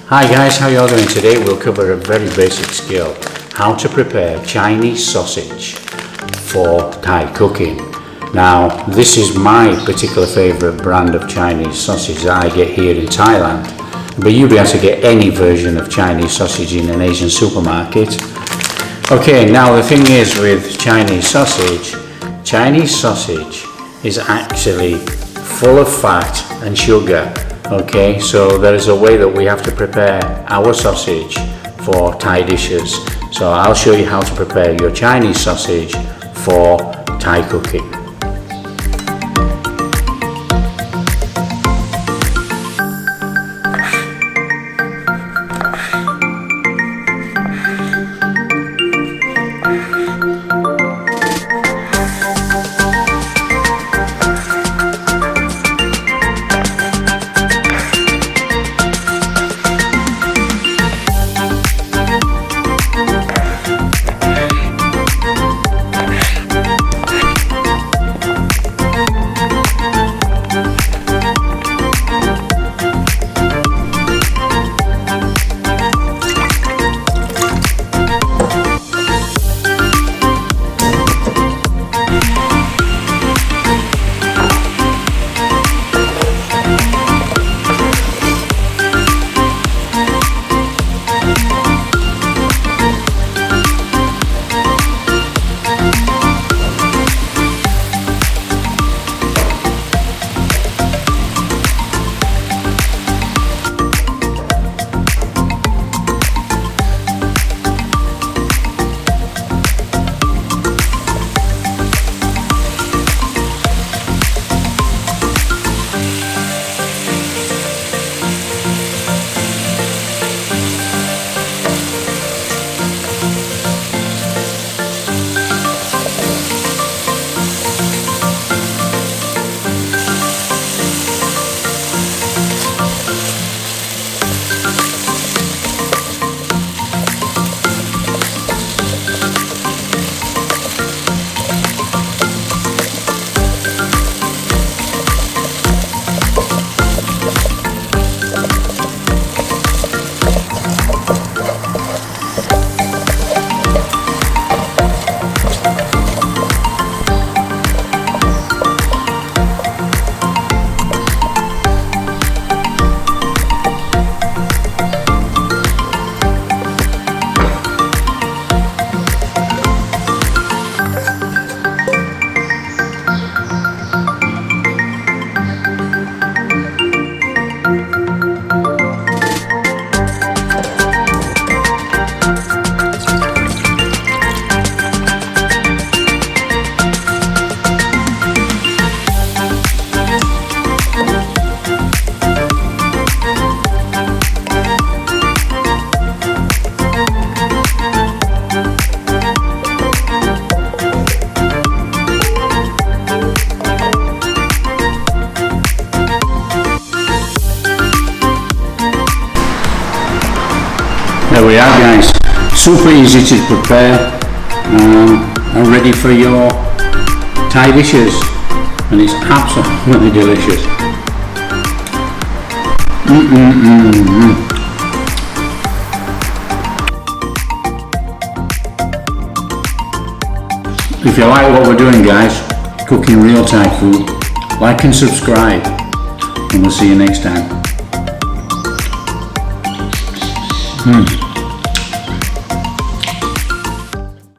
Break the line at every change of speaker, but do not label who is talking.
Hi guys, how y'all doing today? We'll cover a very basic skill, how to prepare Chinese sausage for Thai cooking. Now, this is my particular favourite brand of Chinese sausage that I get here in Thailand, but you'll be able to get any version of Chinese sausage in an Asian supermarket. Okay, now the thing is with Chinese sausage is actually full of fat and sugar. Okay, so there is a way that we have to prepare our sausage for Thai dishes. So I'll show you how to prepare your Chinese sausage for Thai cooking. There we are guys, super easy to prepare and ready for your Thai dishes, and it's absolutely delicious. If you like what we're doing guys, cooking real Thai food, like and subscribe, and we'll see you next time.